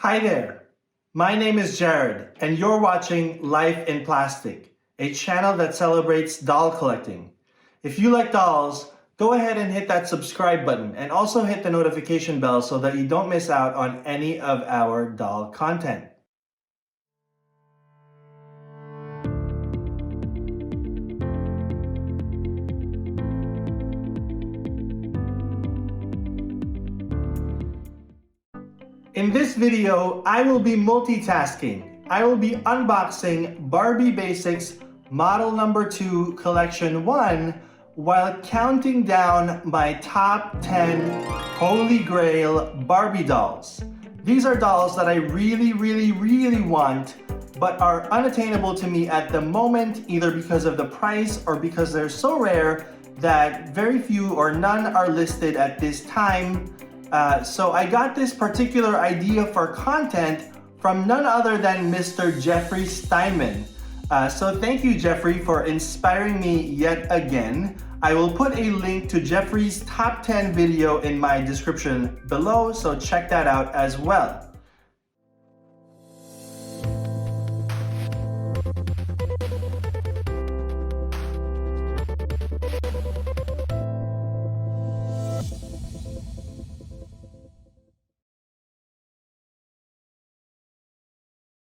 Hi there, my name is Jared and you're watching Life in Plastic, a channel that celebrates doll collecting. If you like dolls, go ahead and hit that subscribe button and also hit the notification bell so that you don't miss out on any of our doll content. In this video, I will be multitasking. I will be unboxing Barbie Basics Model No. 2 Collection 1 while counting down my top 10 Holy Grail Barbie dolls. These are dolls that I really want, but are unattainable to me at the moment, either because of the price or because they're so rare that very few or none are listed at this time. So I got this particular idea for content from none other than Mr. Jeffrey Steinman. So thank you, Jeffrey, for inspiring me yet again. I will put a link to Jeffrey's top 10 video in my description below, so check that out as well.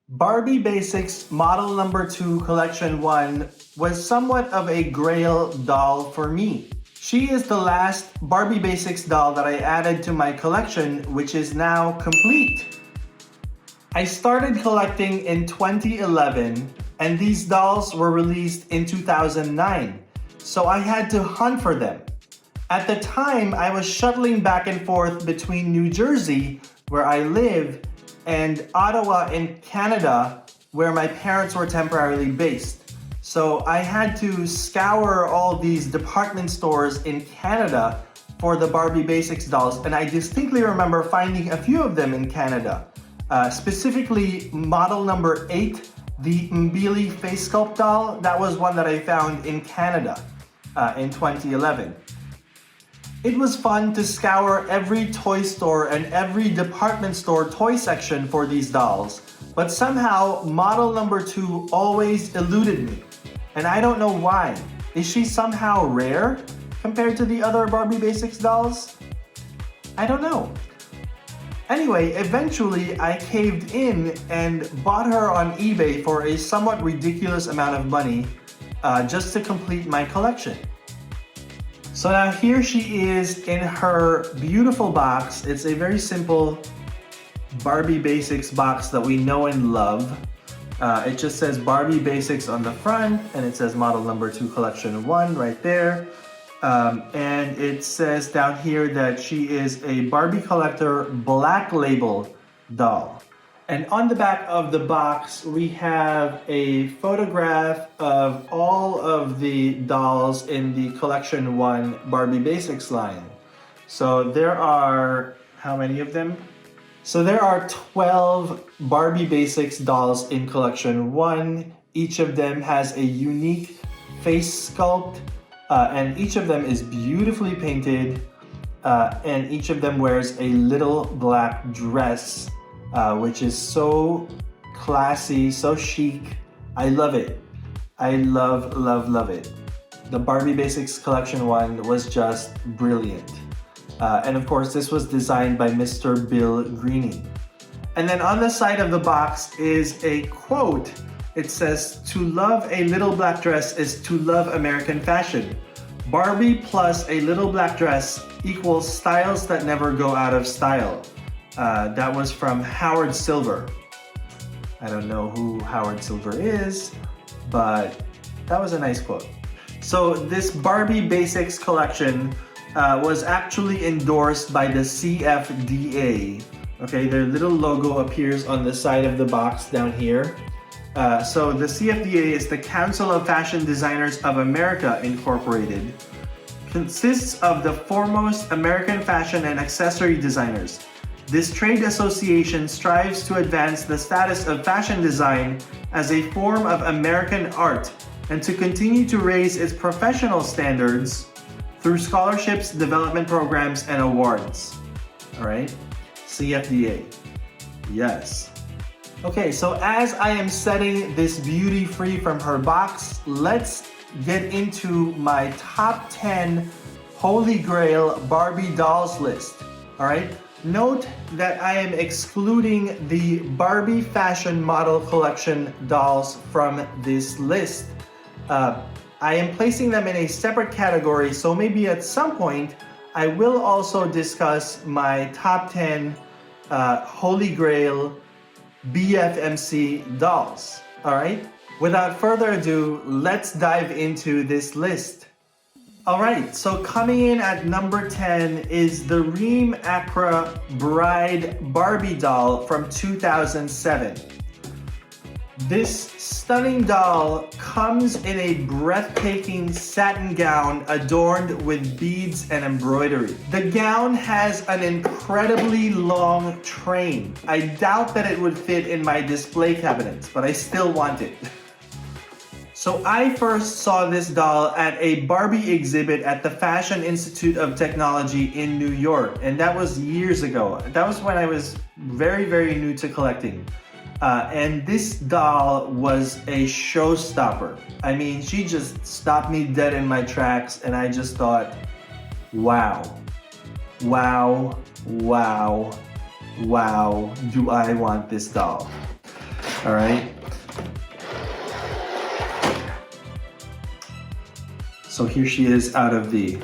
Barbie Basics Model No. 2 Collection 1 was somewhat of a grail doll for me. She is the last Barbie Basics doll that I added to my collection, which is now complete. I started collecting in 2011, and these dolls were released in 2009, so I had to hunt for them. At the time, I was shuttling back and forth between New Jersey, where I live, and Ottawa in Canada, where my parents were temporarily based. So I had to scour all these department stores in Canada for the Barbie Basics dolls, and I distinctly remember finding a few of them in Canada. Specifically, model number 8, the Mbili face sculpt doll, that was one that I found in Canada in 2011. It was fun to scour every toy store and every department store toy section for these dolls, but somehow model number 2 always eluded me. And I don't know why. Is she somehow rare compared to the other Barbie Basics dolls? I don't know. Anyway, eventually I caved in and bought her on eBay for a somewhat ridiculous amount of money just to complete my collection. So now here she is in her beautiful box. It's a very simple Barbie Basics box that we know and love. It just says Barbie Basics on the front, and it says Model No. 2 Collection 1 right there. And it says down here that she is a Barbie Collector Black Label doll. And on the back of the box, we have a photograph of all of the dolls in the Collection 1 Barbie Basics line. So there are, how many of them? So there are 12 Barbie Basics dolls in Collection 1. Each of them has a unique face sculpt, and each of them is beautifully painted, and each of them wears a little black dress, which is so classy, so chic. I love it. I love it. The Barbie Basics Collection 1 was just brilliant. And of course, this was designed by Mr. Bill Greeny. And then on the side of the box is a quote. It says, "To love a little black dress is to love American fashion. Barbie plus a little black dress equals styles that never go out of style." That was from Howard Silver. I don't know who Howard Silver is, but that was a nice quote. So this Barbie Basics collection was actually endorsed by the CFDA. Okay, their little logo appears on the side of the box down here. So the CFDA is the Council of Fashion Designers of America Incorporated. Consists of the foremost American fashion and accessory designers. This trade association strives to advance the status of fashion design as a form of American art and to continue to raise its professional standards through scholarships, development programs, and awards. All right, CFDA. Yes. Okay, so as I am setting this beauty free from her box, let's get into my top 10 Holy Grail Barbie dolls list. All right, note that I am excluding the Barbie Fashion Model Collection dolls from this list. I am placing them in a separate category, so maybe at some point I will also discuss my top 10 Holy Grail BFMC dolls. All right, without further ado, let's dive into this list. All right, so coming in at number 10 is the Reem Acra Bride Barbie doll from 2007. This stunning doll comes in a breathtaking satin gown adorned with beads and embroidery. The gown has an incredibly long train. I doubt that it would fit in my display cabinets, but I still want it. So I first saw this doll at a Barbie exhibit at the Fashion Institute of Technology in New York, and that was years ago. That was when I was very, very new to collecting. And this doll was a showstopper. I mean, she just stopped me dead in my tracks, and I just thought, wow, wow, wow, wow, do I want this doll? All right. So here she is out of the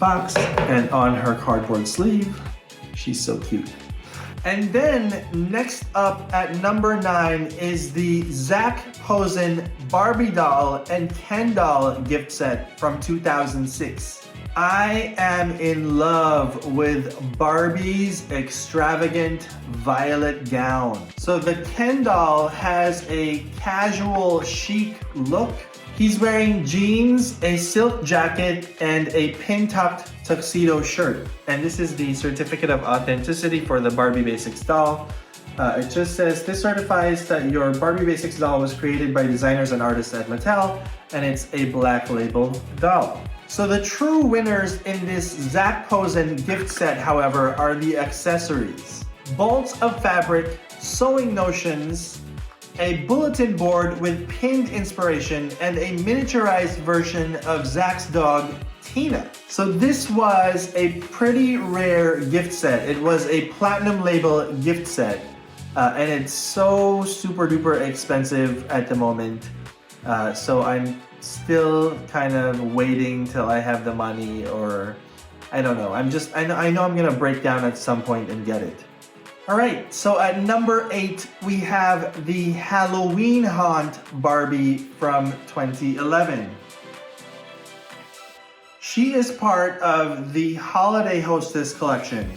box and on her cardboard sleeve. She's so cute. And then next up at number 9 is the Zac Posen Barbie doll and Ken doll gift set from 2006. I am in love with Barbie's extravagant violet gown. So the Ken doll has a casual chic look. He's wearing jeans, a silk jacket, and a pin-tucked tuxedo shirt. And this is the certificate of authenticity for the Barbie Basics doll. It just says, this certifies that your Barbie Basics doll was created by designers and artists at Mattel, and it's a black label doll. So the true winners in this Zac Posen gift set, however, are the accessories. Bolts of fabric, sewing notions, a bulletin board with pinned inspiration, and a miniaturized version of Zac's dog, Tina. So this was a pretty rare gift set. It was a platinum label gift set, and it's so super duper expensive at the moment. So I'm still kind of waiting till I have the money, or I don't know. I know I'm gonna break down at some point and get it. All right, so at number 8, we have the Halloween Haunt Barbie from 2011. She is part of the Holiday Hostess collection.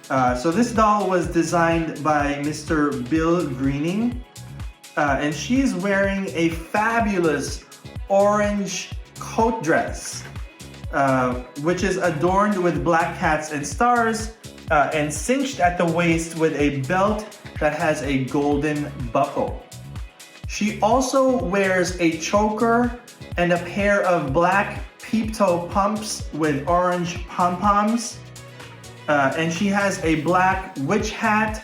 So this doll was designed by Mr. Bill Greening, and she's wearing a fabulous orange coat dress, which is adorned with black cats and stars, and cinched at the waist with a belt that has a golden buckle. She also wears a choker and a pair of black peep-toe pumps with orange pom-poms, and she has a black witch hat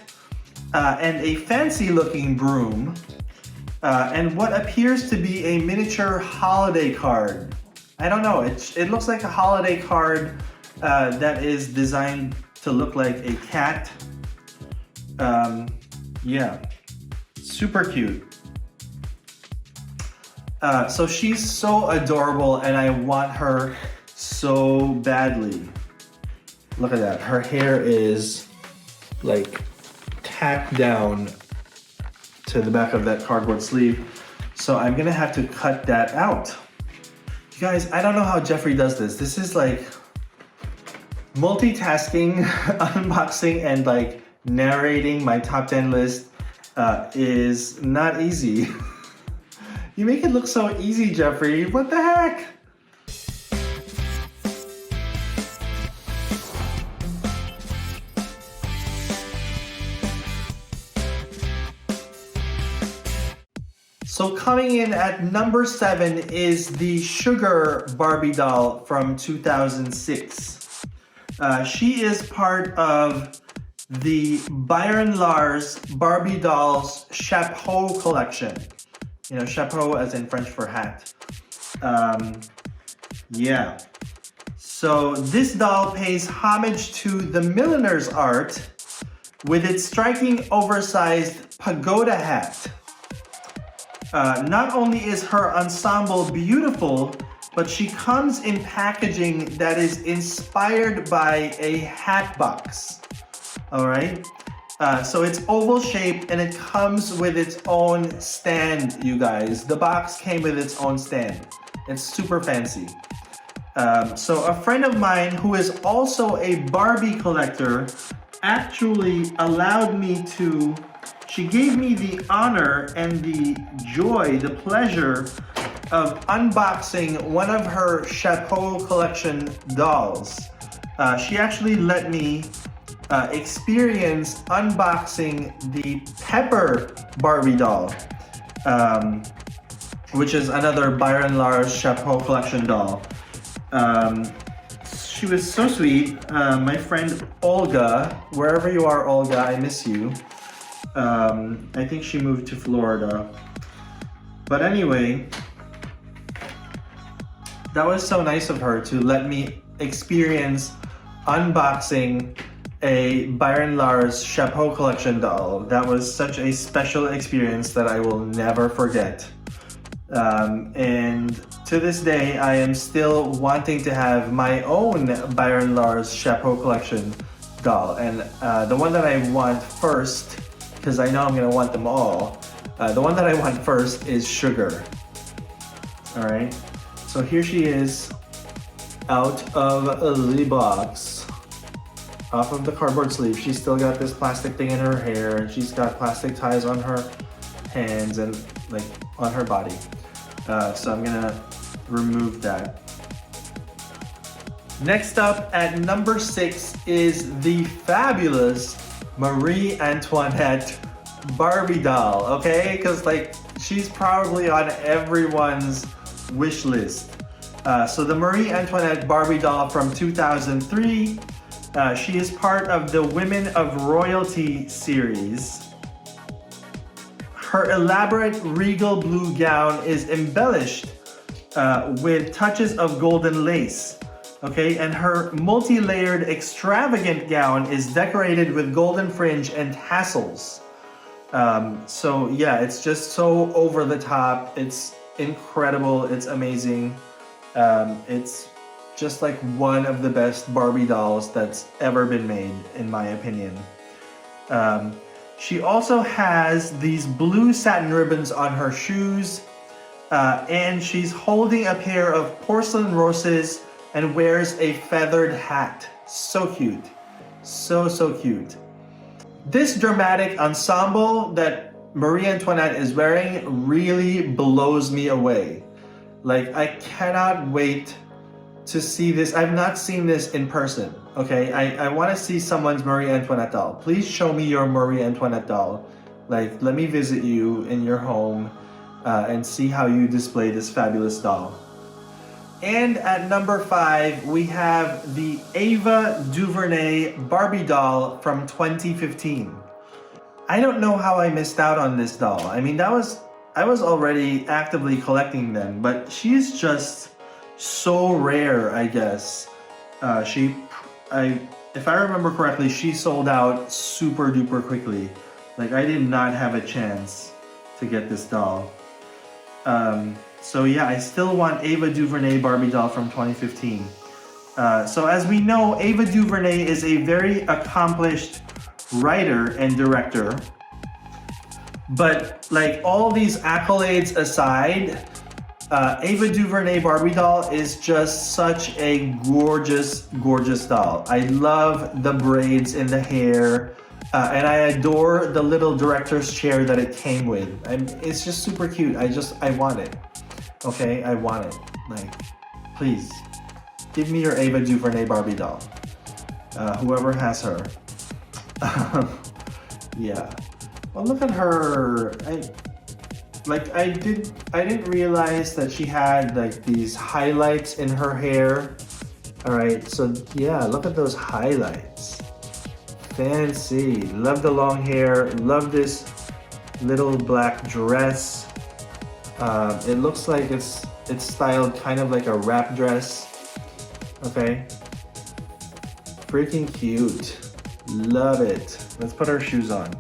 and a fancy-looking broom, and what appears to be a miniature holiday card. I don't know, it looks like a holiday card that is designed to look like a cat. Yeah, super cute. So she's so adorable, and I want her so badly. Look at that. Her hair is like tacked down to the back of that cardboard sleeve. So I'm gonna have to cut that out. You guys, I don't know how Jeffrey does this. This is like multitasking, unboxing, and like narrating my top 10 list is not easy. You make it look so easy, Jeffrey. What the heck? So coming in at number 7 is the Sugar Barbie doll from 2006. She is part of the Byron Lars Barbie Dolls Chapeau collection. You know, chapeau as in French for hat. Yeah. So this doll pays homage to the milliner's art with its striking oversized pagoda hat. Not only is her ensemble beautiful, but she comes in packaging that is inspired by a hat box. All right. So it's oval shaped and it comes with its own stand, you guys. The box came with its own stand. It's super fancy. So a friend of mine who is also a Barbie collector actually allowed me to, she gave me the honor and the joy, the pleasure of unboxing one of her Chapeau collection dolls. She actually let me experience unboxing the Pepper Barbie doll, which is another Byron Lars Chapeau collection doll. She was so sweet. My friend Olga, wherever you are, Olga, I miss you. I think she moved to Florida. But anyway, that was so nice of her to let me experience unboxing a Byron Lars Chapeau collection doll. That was such a special experience that I will never forget. And to this day, I am still wanting to have my own Byron Lars Chapeau collection doll. And the one that I want first, because I know I'm gonna want them all, the one that I want first is Sugar. All right, so here she is out of the box, off of the cardboard sleeve. She's still got this plastic thing in her hair, and she's got plastic ties on her hands and like on her body. So I'm gonna remove that. Next up at number 6 is the fabulous Marie Antoinette Barbie doll, okay? Because like she's probably on everyone's wish list. So the Marie Antoinette Barbie doll from 2003, she is part of the Women of Royalty series. Her elaborate regal blue gown is embellished with touches of golden lace, okay? And her multi-layered extravagant gown is decorated with golden fringe and tassels. So yeah, it's just so over the top. It's incredible, it's amazing. It's just like one of the best Barbie dolls that's ever been made, in my opinion. She also has these blue satin ribbons on her shoes, and she's holding a pair of porcelain roses and wears a feathered hat. So cute. So cute. This dramatic ensemble that Marie Antoinette is wearing really blows me away. Like, I cannot wait to see this. I've not seen this in person, okay? I want to see someone's Marie Antoinette doll. Please show me your Marie Antoinette doll. Like, let me visit you in your home and see how you display this fabulous doll. And at number 5, we have the Ava DuVernay Barbie doll from 2015. I don't know how I missed out on this doll. I mean, I was already actively collecting them, but she's just so rare, I guess. If I remember correctly, she sold out super duper quickly. Like, I did not have a chance to get this doll. So yeah, I still want Ava DuVernay Barbie doll from 2015. So as we know, Ava DuVernay is a very accomplished writer and director. But like all these accolades aside, Ava DuVernay Barbie doll is just such a gorgeous, gorgeous doll. I love the braids in the hair, and I adore the little director's chair that it came with. It's just super cute. I want it. Okay, I want it. Like, please, give me your Ava DuVernay Barbie doll. Whoever has her. Yeah. Well, look at her. I didn't realize that she had like these highlights in her hair. All right, so yeah, look at those highlights. fancy. Love the long hair. Love this little black dress. It looks like it's styled kind of like a wrap dress. Okay. Freaking cute. Love it. Let's put our shoes on.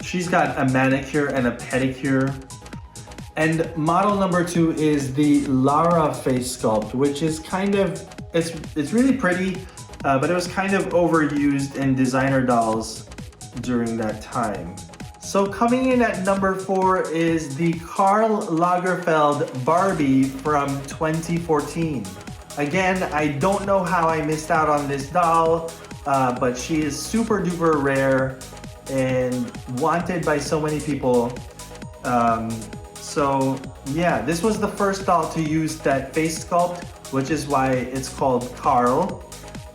She's got a manicure and a pedicure. And model number 2 is the Lara face sculpt, which is kind of, it's really pretty, but it was kind of overused in designer dolls during that time. So coming in at number 4 is the Karl Lagerfeld Barbie from 2014. Again, I don't know how I missed out on this doll, but she is super duper rare and wanted by so many people. So yeah, this was the first doll to use that face sculpt, which is why it's called Karl.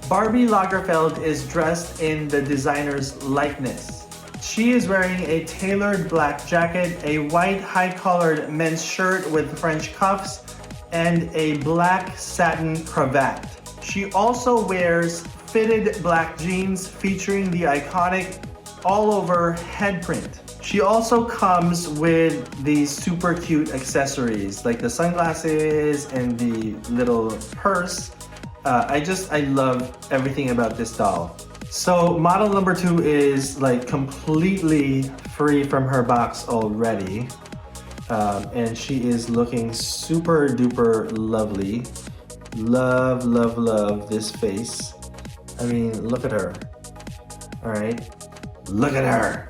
Barbie Lagerfeld is dressed in the designer's likeness. She is wearing a tailored black jacket, a white high-collared men's shirt with French cuffs, and a black satin cravat. She also wears fitted black jeans featuring the iconic all-over head print. She also comes with these super cute accessories like the sunglasses and the little purse. I love everything about this doll. So model number 2 is like completely free from her box already. And she is looking super duper lovely. Love, love, love this face. I mean, look at her. All right, look at her.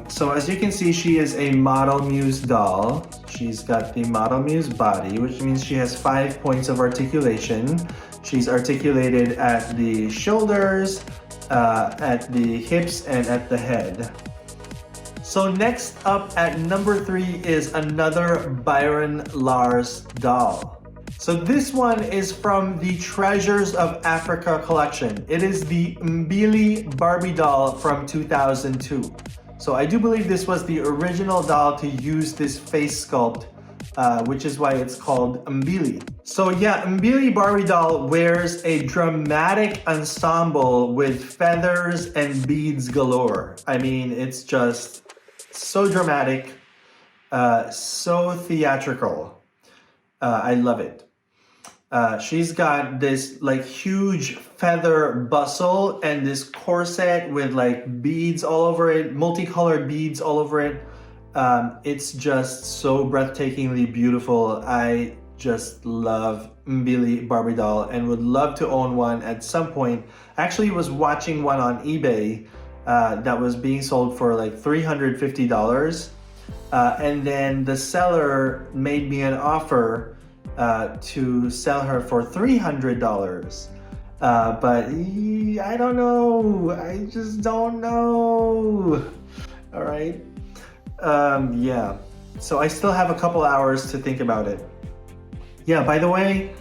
So as you can see, she is a Model Muse doll. She's got the Model Muse body, which means she has 5 points of articulation. She's articulated at the shoulders, at the hips, and at the head. So next up at number 3 is another Byron Lars doll. So this one is from the Treasures of Africa collection. It is the Mbili Barbie doll from 2002. So I do believe this was the original doll to use this face sculpt, which is why it's called Mbili. So yeah, Mbili Barbie doll wears a dramatic ensemble with feathers and beads galore. I mean, it's just so dramatic, so theatrical. I love it. She's got this like huge feather bustle and this corset with like beads all over it, multicolored beads all over it. It's just so breathtakingly beautiful. I just love Mbili Barbie doll and would love to own one at some point. I actually was watching one on eBay that was being sold for like $350. And then the seller made me an offer to sell her for $300. But I don't know. I just don't know. All right. Yeah. So I still have a couple hours to think about it. Yeah, by the way,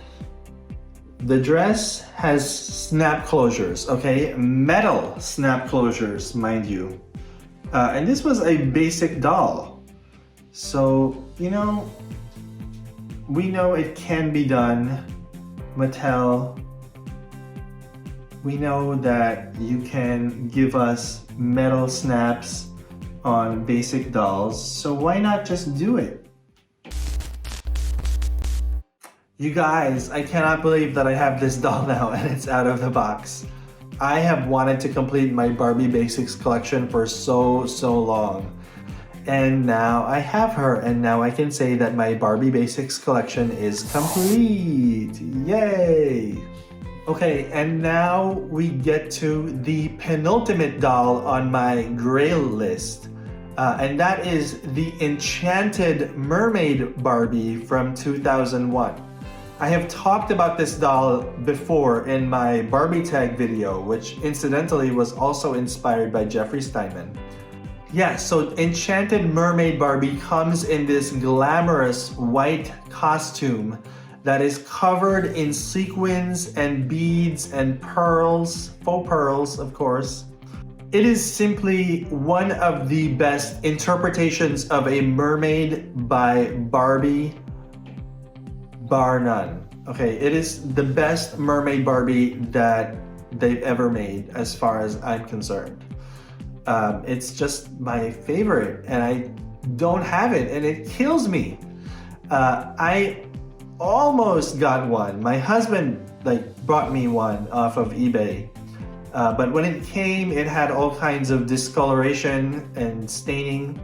the dress has snap closures, okay? Metal snap closures, mind you. And this was a basic doll. So, you know, we know it can be done. Mattel, we know that you can give us metal snaps on basic dolls, so why not just do it? You guys, I cannot believe that I have this doll now and it's out of the box. I have wanted to complete my Barbie Basics collection for so long. And now I have her, and now I can say that my Barbie Basics collection is complete. Yay! Okay, and now we get to the penultimate doll on my Grail list. And that is the Enchanted Mermaid Barbie from 2001. I have talked about this doll before in my Barbie tag video, which incidentally was also inspired by Jeffree Steinman. Yeah, so Enchanted Mermaid Barbie comes in this glamorous white costume that is covered in sequins and beads and pearls, faux pearls, of course. It is simply one of the best interpretations of a mermaid by Barbie, bar none. Okay, it is the best mermaid Barbie that they've ever made as far as I'm concerned. It's just my favorite and I don't have it and it kills me. I almost got one. My husband brought me one off of eBay. But when it came, it had all kinds of discoloration and staining.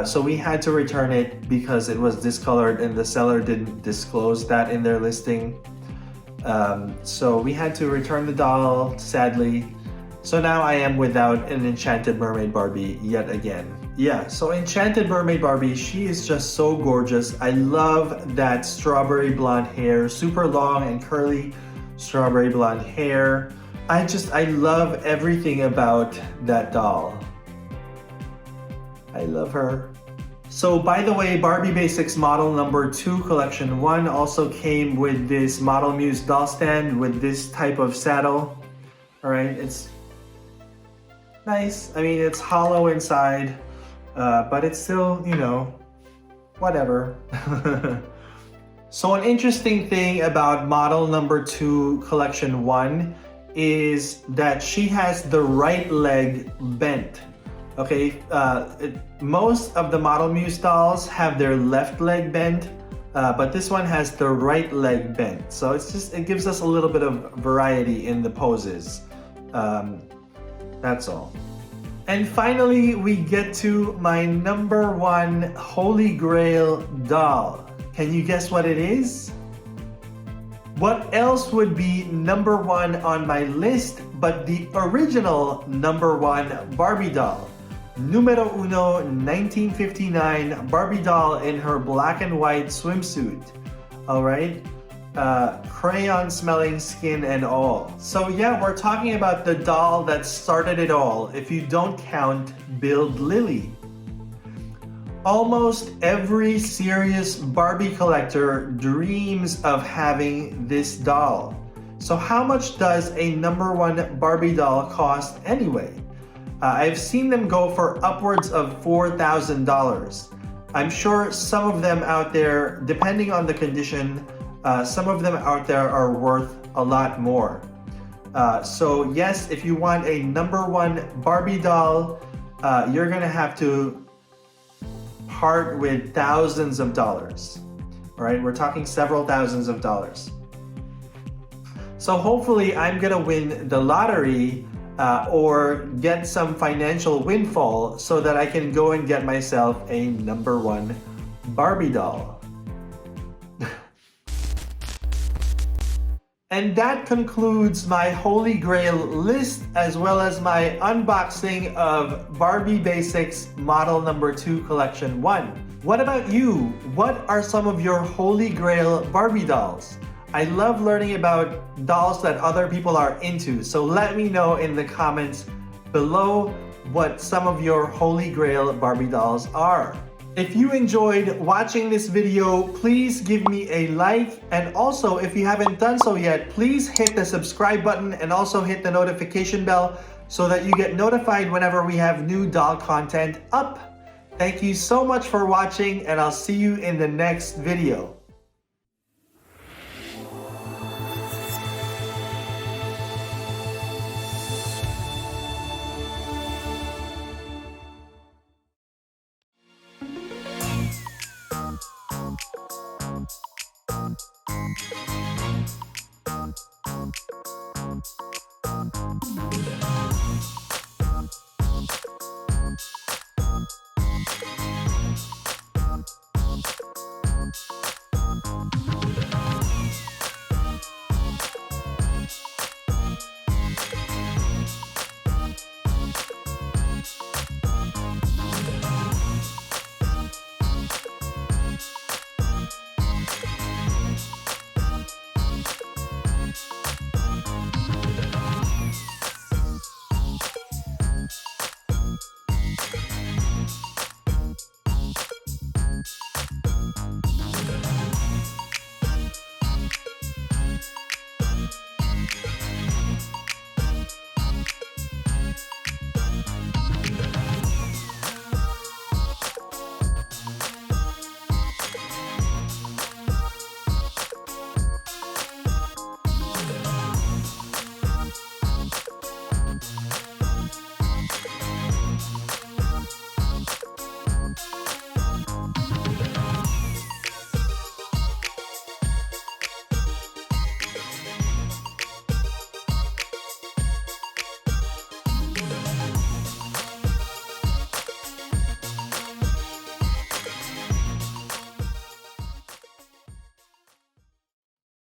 So we had to return it because it was discolored and the seller didn't disclose that in their listing. So we had to return the doll, sadly. So now I am without an Enchanted Mermaid Barbie yet again. Yeah, so Enchanted Mermaid Barbie, she is just so gorgeous. I love that strawberry blonde hair, super long and curly strawberry blonde hair. I love everything about that doll. I love her. So by the way, Barbie Basics Model No. 2 Collection 1 also came with this Model Muse doll stand with this type of saddle. All right, it's nice. I mean, it's hollow inside, but it's still, you know, whatever. So an interesting thing about Model No. 2 Collection 1 is that she has the right leg bent. Okay, most of the Model Muse dolls have their left leg bent, but this one has the right leg bent. So it gives us a little bit of variety in the poses. That's all. And finally, we get to my number 1 Holy Grail doll. Can you guess what it is? What else would be number 1 on my list but the original number 1 Barbie doll? Numero uno 1959 Barbie doll in her black and white swimsuit. All right, crayon smelling skin and all. So yeah, we're talking about the doll that started it all, if you don't count Build Lily. Almost every serious Barbie collector dreams of having this doll. So how much does a number 1 Barbie doll cost anyway? I've seen them go for upwards of $4,000. I'm sure some of them out there, depending on the condition, some of them out there are worth a lot more. So yes, if you want a number 1 Barbie doll, you're gonna have to part with thousands of dollars. All right, we're talking several thousands of dollars. So hopefully I'm gonna win the lottery or get some financial windfall so that I can go and get myself a number 1 Barbie doll. And that concludes my Holy Grail list as well as my unboxing of Barbie Basics Model No. 2 Collection 1. What about you? What are some of your Holy Grail Barbie dolls? I love learning about dolls that other people are into, so let me know in the comments below what some of your Holy Grail Barbie dolls are. If you enjoyed watching this video, please give me a like, and also if you haven't done so yet, please hit the subscribe button and also hit the notification bell so that you get notified whenever we have new doll content up. Thank you so much for watching, and I'll see you in the next video.